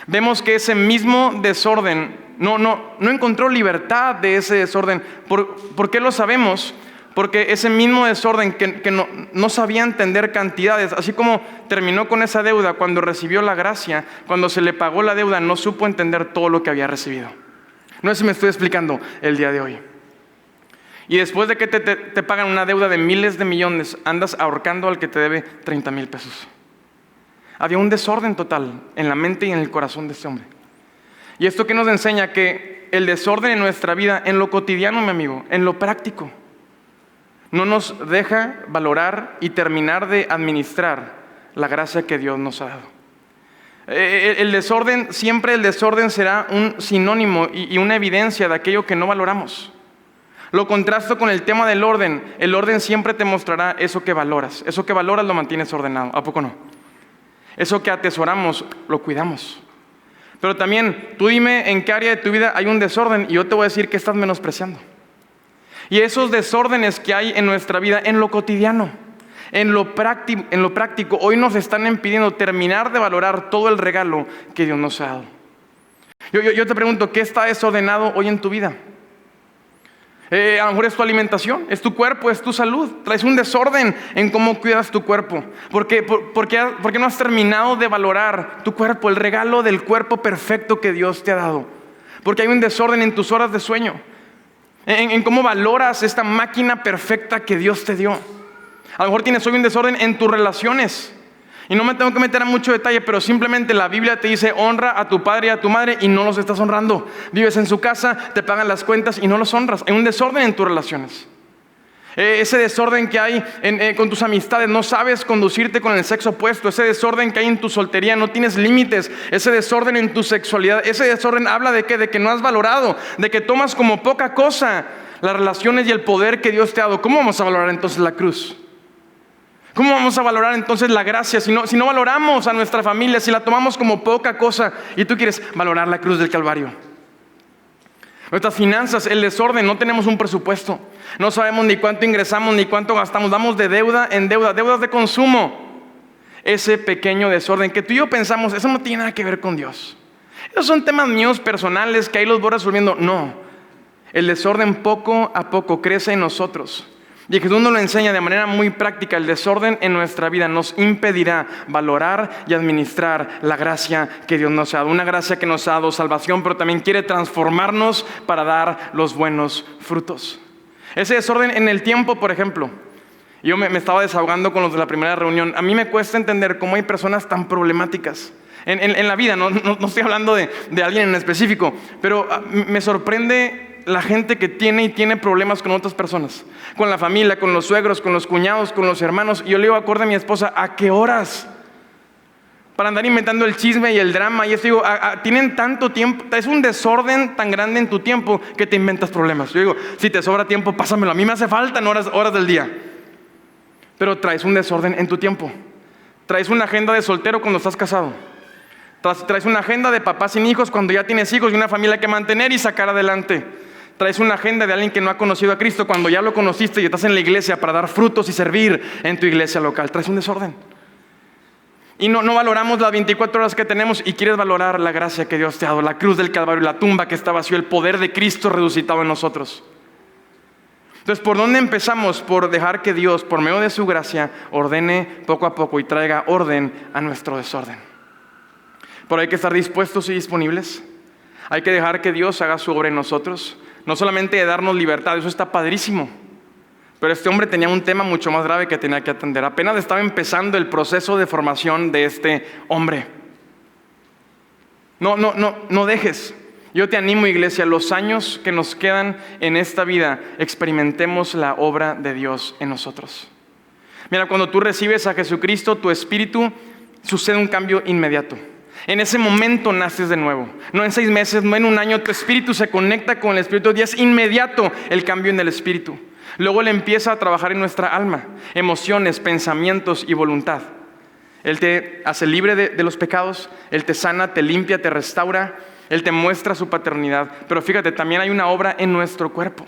Vemos que ese mismo desorden, no encontró libertad de ese desorden. ¿Por qué lo sabemos? Porque ese mismo desorden que no sabía entender cantidades, así como terminó con esa deuda cuando recibió la gracia, cuando se le pagó la deuda, no supo entender todo lo que había recibido. No sé si me estoy explicando el día de hoy. Y después de que te pagan una deuda de miles de millones, andas ahorcando al que te debe 30,000 pesos. Había un desorden total en la mente y en el corazón de este hombre. Y esto que nos enseña que el desorden en nuestra vida, en lo cotidiano, mi amigo, en lo práctico, no nos deja valorar y terminar de administrar la gracia que Dios nos ha dado. El desorden será un sinónimo y una evidencia de aquello que no valoramos. Lo contrasto con el tema del orden. El orden siempre te mostrará eso que valoras. Eso que valoras lo mantienes ordenado. ¿A poco no? Eso que atesoramos, lo cuidamos. Pero también, tú dime en qué área de tu vida hay un desorden y yo te voy a decir que estás menospreciando. Y esos desórdenes que hay en nuestra vida, en lo cotidiano, en lo práctico, hoy nos están impidiendo terminar de valorar todo el regalo que Dios nos ha dado. Yo te pregunto, ¿qué está desordenado hoy en tu vida? A lo mejor es tu alimentación, es tu cuerpo, es tu salud. Traes un desorden en cómo cuidas tu cuerpo. ¿Por qué no has terminado de valorar tu cuerpo, el regalo del cuerpo perfecto que Dios te ha dado? Porque hay un desorden en tus horas de sueño, en cómo valoras esta máquina perfecta que Dios te dio. A lo mejor tienes hoy un desorden en tus relaciones. Y no me tengo que meter a mucho detalle, pero simplemente la Biblia te dice: honra a tu padre y a tu madre, y no los estás honrando. Vives en su casa, te pagan las cuentas y no los honras. Hay un desorden en tus relaciones. Ese desorden que hay con tus amistades, no sabes conducirte con el sexo opuesto. Ese desorden que hay en tu soltería, no tienes límites. Ese desorden en tu sexualidad, ese desorden habla de ¿qué? De que no has valorado, de que tomas como poca cosa las relaciones y el poder que Dios te ha dado. ¿Cómo vamos a valorar entonces la cruz? ¿Cómo vamos a valorar entonces la gracia si no valoramos a nuestra familia, si la tomamos como poca cosa y tú quieres valorar la cruz del Calvario? Nuestras finanzas, el desorden, no tenemos un presupuesto, no sabemos ni cuánto ingresamos ni cuánto gastamos, damos de deuda en deuda, deudas de consumo. Ese pequeño desorden que tú y yo pensamos, eso no tiene nada que ver con Dios. Esos son temas míos personales que ahí los voy resolviendo. No, el desorden poco a poco crece en nosotros. Y Jesús nos lo enseña de manera muy práctica. El desorden en nuestra vida nos impedirá valorar y administrar la gracia que Dios nos ha dado. Una gracia que nos ha dado salvación, pero también quiere transformarnos para dar los buenos frutos. Ese desorden en el tiempo, por ejemplo. Yo me estaba desahogando con los de la primera reunión. A mí me cuesta entender cómo hay personas tan problemáticas en la vida. No estoy hablando de alguien en específico, pero me sorprende la gente que tiene problemas con otras personas, con la familia, con los suegros, con los cuñados, con los hermanos. Y yo le digo, acorde a mi esposa, ¿a qué horas? Para andar inventando el chisme y el drama. Y eso digo, tienen tanto tiempo, es un desorden tan grande en tu tiempo que te inventas problemas. Yo digo, si te sobra tiempo, pásamelo. A mí me hace falta en horas del día. Pero traes un desorden en tu tiempo. Traes una agenda de soltero cuando estás casado. Traes una agenda de papá sin hijos cuando ya tienes hijos y una familia que mantener y sacar adelante. Traes una agenda de alguien que no ha conocido a Cristo cuando ya lo conociste y estás en la iglesia para dar frutos y servir en tu iglesia local. Traes un desorden. Y no valoramos las 24 horas que tenemos y quieres valorar la gracia que Dios te ha dado, la cruz del Calvario, la tumba que está vacío, el poder de Cristo resucitado en nosotros. Entonces, ¿por dónde empezamos? Por dejar que Dios, por medio de su gracia, ordene poco a poco y traiga orden a nuestro desorden. Pero hay que estar dispuestos y disponibles. Hay que dejar que Dios haga su obra en nosotros. No solamente de darnos libertad, eso está padrísimo. Pero este hombre tenía un tema mucho más grave que tenía que atender. Apenas estaba empezando el proceso de formación de este hombre. No dejes. Yo te animo, iglesia, los años que nos quedan en esta vida, experimentemos la obra de Dios en nosotros. Mira, cuando tú recibes a Jesucristo, tu espíritu, sucede un cambio inmediato. En ese momento naces de nuevo. No en 6 meses, no en un año, tu espíritu se conecta con el Espíritu de Dios. Es inmediato el cambio en el espíritu. Luego Él empieza a trabajar en nuestra alma, emociones, pensamientos y voluntad. Él te hace libre de los pecados, Él te sana, te limpia, te restaura, Él te muestra su paternidad. Pero fíjate, también hay una obra en nuestro cuerpo.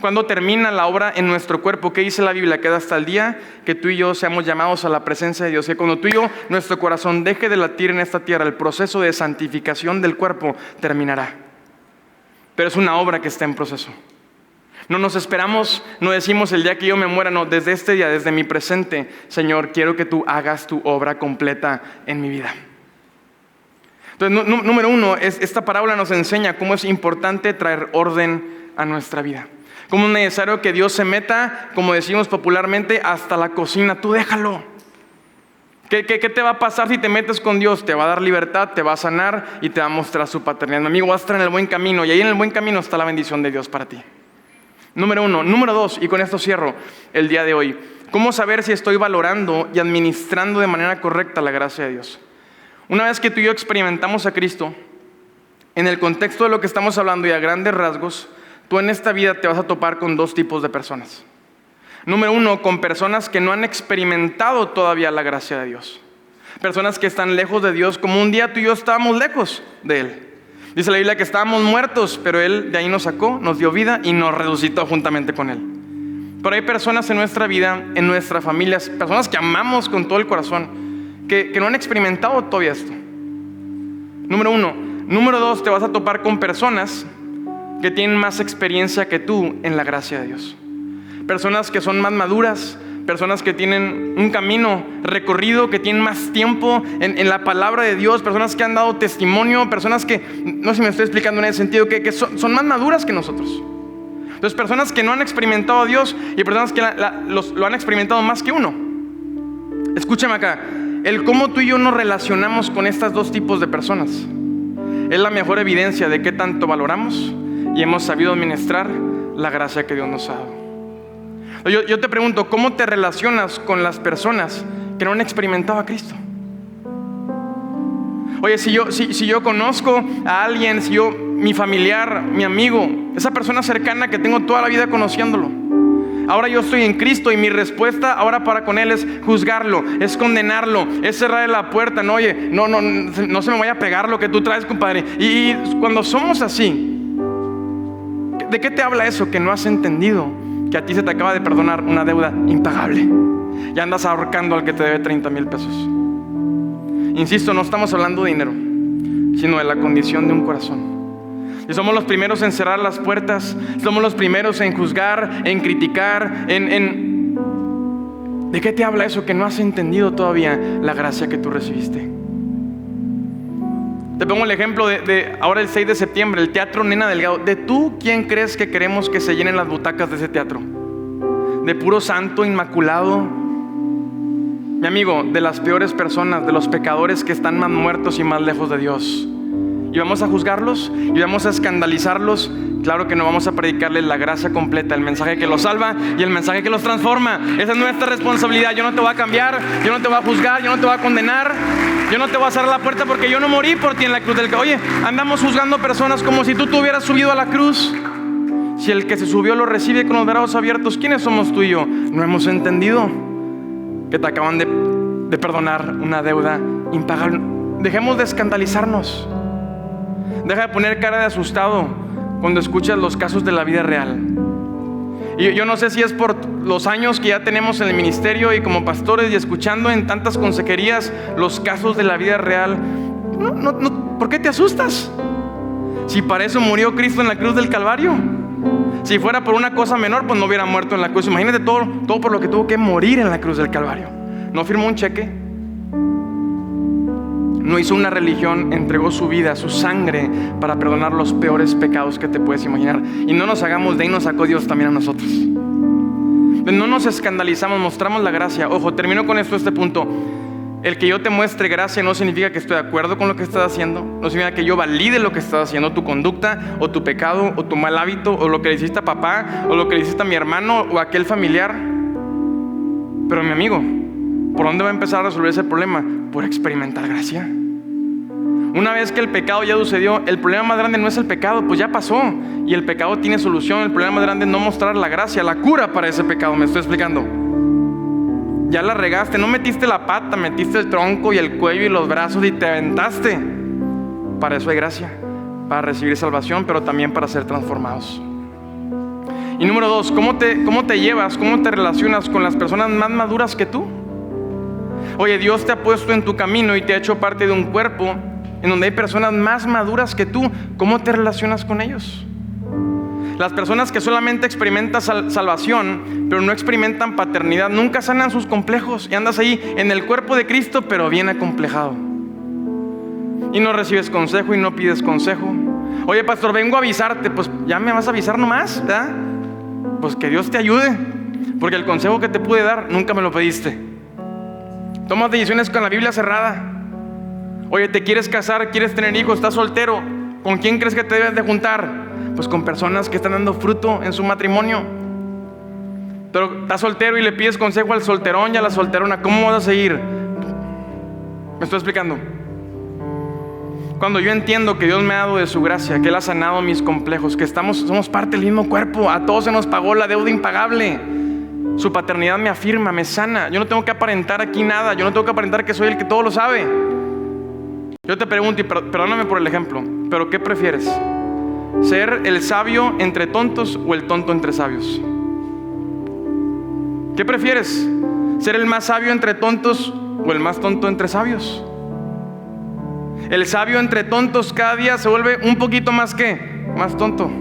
Cuando termina la obra en nuestro cuerpo, ¿qué dice la Biblia? Queda hasta el día que tú y yo seamos llamados a la presencia de Dios. Que cuando tú y yo, nuestro corazón deje de latir en esta tierra, el proceso de santificación del cuerpo terminará. Pero es una obra que está en proceso. No nos esperamos, no decimos el día que yo me muera, no, desde este día, desde mi presente, Señor, quiero que tú hagas tu obra completa en mi vida. Entonces, número 1, esta parábola nos enseña cómo es importante traer orden a nuestra vida. Cómo es necesario que Dios se meta, como decimos popularmente, hasta la cocina. Tú déjalo. ¿Qué te va a pasar si te metes con Dios? Te va a dar libertad, te va a sanar y te va a mostrar su paternidad. Mi amigo, vas a estar en el buen camino y ahí en el buen camino está la bendición de Dios para ti. Número 1. Número 2, y con esto cierro el día de hoy. ¿Cómo saber si estoy valorando y administrando de manera correcta la gracia de Dios? Una vez que tú y yo experimentamos a Cristo, en el contexto de lo que estamos hablando y a grandes rasgos, tú en esta vida te vas a topar con 2 tipos de personas. Número 1, con personas que no han experimentado todavía la gracia de Dios. Personas que están lejos de Dios, como un día tú y yo estábamos lejos de Él. Dice la Biblia que estábamos muertos, pero Él de ahí nos sacó, nos dio vida y nos resucitó juntamente con Él. Pero hay personas en nuestra vida, en nuestras familias, personas que amamos con todo el corazón, que no han experimentado todavía esto. Número 1. Número 2, te vas a topar con personas que tienen más experiencia que tú en la gracia de Dios. Personas que son más maduras, personas que tienen un camino recorrido, que tienen más tiempo en la palabra de Dios, personas que han dado testimonio, personas que, no sé si me estoy explicando en ese sentido, que son más maduras que nosotros. Entonces, personas que no han experimentado a Dios y personas que lo han experimentado más que uno. Escúchame acá, el cómo tú y yo nos relacionamos con estos 2 tipos de personas es la mejor evidencia de qué tanto valoramos y hemos sabido administrar la gracia que Dios nos ha dado. Yo te pregunto, ¿cómo te relacionas con las personas que no han experimentado a Cristo? Oye, si yo conozco a alguien, mi familiar, mi amigo, esa persona cercana que tengo toda la vida conociéndolo, ahora yo estoy en Cristo y mi respuesta ahora para con Él es juzgarlo, es condenarlo, es cerrarle la puerta. No, oye, no se me vaya a pegar lo que tú traes, compadre. Y cuando somos así, ¿de qué te habla eso? Que no has entendido que a ti se te acaba de perdonar una deuda impagable y andas ahorcando al que te debe 30,000 pesos. Insisto, no estamos hablando de dinero, sino de la condición de un corazón. Y somos los primeros en cerrar las puertas, somos los primeros en juzgar, en criticar, ¿de qué te habla eso? Que no has entendido todavía la gracia que tú recibiste. Te pongo el ejemplo de ahora el 6 de septiembre, el Teatro Nena Delgado. ¿De tú quién crees que queremos que se llenen las butacas de ese teatro? de puro santo, inmaculado. Mi amigo, de las peores personas, de los pecadores que están más muertos y más lejos de Dios. ¿Y vamos a juzgarlos? ¿Y vamos a escandalizarlos? Claro que no, vamos a predicarles la gracia completa, el mensaje que los salva y el mensaje que los transforma. Esa es nuestra responsabilidad. Yo no te voy a cambiar, yo no te voy a juzgar, yo no te voy a condenar, yo no te voy a cerrar la puerta porque yo no morí por ti en la cruz del Calvario. Oye, andamos juzgando personas como si tú te hubieras subido a la cruz. Si el que se subió lo recibe con los brazos abiertos, ¿quiénes somos tú y yo? No hemos entendido que te acaban de perdonar una deuda impagable. Dejemos de escandalizarnos. Deja de poner cara de asustado cuando escuchas los casos de la vida real. Y yo no sé si es por los años que ya tenemos en el ministerio y como pastores y escuchando en tantas consejerías los casos de la vida real. No, ¿por qué te asustas? Si para eso murió Cristo en la cruz del Calvario. Si fuera por una cosa menor, pues no hubiera muerto en la cruz. Imagínate todo por lo que tuvo que morir en la cruz del Calvario. No firmó un cheque, no hizo una religión, entregó su vida, su sangre para perdonar los peores pecados que te puedes imaginar. Y no nos hagamos de ahí, nos sacó Dios también a nosotros. No nos escandalizamos, mostramos la gracia. Ojo, termino con este punto. El que yo te muestre gracia no significa que estoy de acuerdo con lo que estás haciendo. No significa que yo valide lo que estás haciendo, tu conducta o tu pecado o tu mal hábito o lo que le hiciste a papá o lo que le hiciste a mi hermano o a aquel familiar. Pero mi amigo, ¿por dónde va a empezar a resolver ese problema? Por experimentar gracia. Una vez que el pecado ya sucedió, el problema más grande no es el pecado, pues ya pasó. Y el pecado tiene solución. El problema más grande es no mostrar la gracia, la cura para ese pecado. ¿Me estoy explicando? Ya la regaste, no metiste la pata, metiste el tronco y el cuello y los brazos y te aventaste. Para eso hay gracia, para recibir salvación, pero también para ser transformados. Y número 2, ¿cómo te llevas, cómo te relacionas con las personas más maduras que tú? Oye, Dios te ha puesto en tu camino y te ha hecho parte de un cuerpo en donde hay personas más maduras que tú. ¿Cómo te relacionas con ellos? Las personas que solamente experimentan salvación, pero no experimentan paternidad, nunca sanan sus complejos y andas ahí en el cuerpo de Cristo, pero bien acomplejado. Y no recibes consejo y no pides consejo. Oye, pastor, vengo a avisarte. Pues ya me vas a avisar nomás, ¿verdad? Pues que Dios te ayude, porque el consejo que te pude dar nunca me lo pediste. Tomas decisiones con la Biblia cerrada. Oye, ¿te quieres casar? ¿Quieres tener hijos? ¿Estás soltero? ¿Con quién crees que te debes de juntar? Pues con personas que están dando fruto en su matrimonio. Pero estás soltero y le pides consejo al solterón y a la solterona. ¿Cómo vas a seguir? ¿Me estoy explicando? Cuando yo entiendo que Dios me ha dado de su gracia, que Él ha sanado mis complejos, que somos parte del mismo cuerpo, a todos se nos pagó la deuda impagable. Su paternidad me afirma, me sana. Yo no tengo que aparentar aquí nada. Yo no tengo que aparentar que soy el que todo lo sabe. Yo te pregunto, y perdóname por el ejemplo, pero ¿qué prefieres? ¿Ser el sabio entre tontos o el tonto entre sabios? ¿Qué prefieres? ¿Ser el más sabio entre tontos o el más tonto entre sabios? El sabio entre tontos cada día se vuelve un poquito más tonto.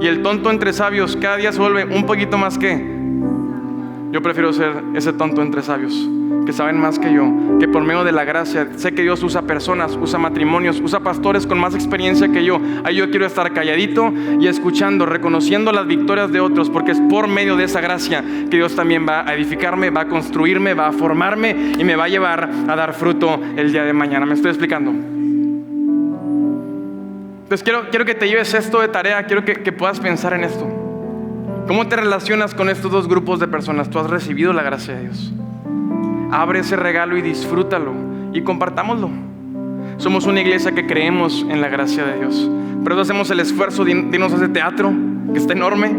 Y el tonto entre sabios cada día se vuelve un poquito más Yo prefiero ser ese tonto entre sabios, que saben más que yo, que por medio de la gracia, sé que Dios usa personas, usa matrimonios, usa pastores con más experiencia que yo. Ahí yo quiero estar calladito y escuchando, reconociendo las victorias de otros, porque es por medio de esa gracia que Dios también va a edificarme, va a construirme, va a formarme y me va a llevar a dar fruto el día de mañana. ¿Me estoy explicando? Entonces quiero que te lleves esto de tarea, quiero que puedas pensar en esto. ¿Cómo te relacionas con estos dos grupos de personas? Tú has recibido la gracia de Dios. Abre ese regalo y disfrútalo y compartámoslo. Somos una iglesia que creemos en la gracia de Dios. Por eso hacemos el esfuerzo de irnos a ese teatro que está enorme.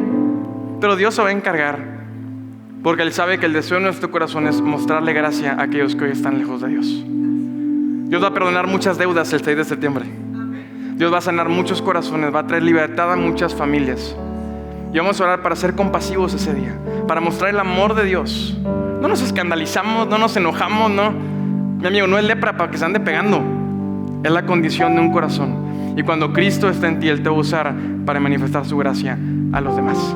Pero Dios se va a encargar, porque Él sabe que el deseo de nuestro corazón es mostrarle gracia a aquellos que hoy están lejos de Dios. Dios va a perdonar muchas deudas el 6 de septiembre. Dios va a sanar muchos corazones, va a traer libertad a muchas familias. Y vamos a orar para ser compasivos ese día, para mostrar el amor de Dios. No nos escandalizamos, no nos enojamos, no. Mi amigo, no es lepra para que se ande pegando. Es la condición de un corazón. Y cuando Cristo está en ti, Él te va a usar para manifestar su gracia a los demás.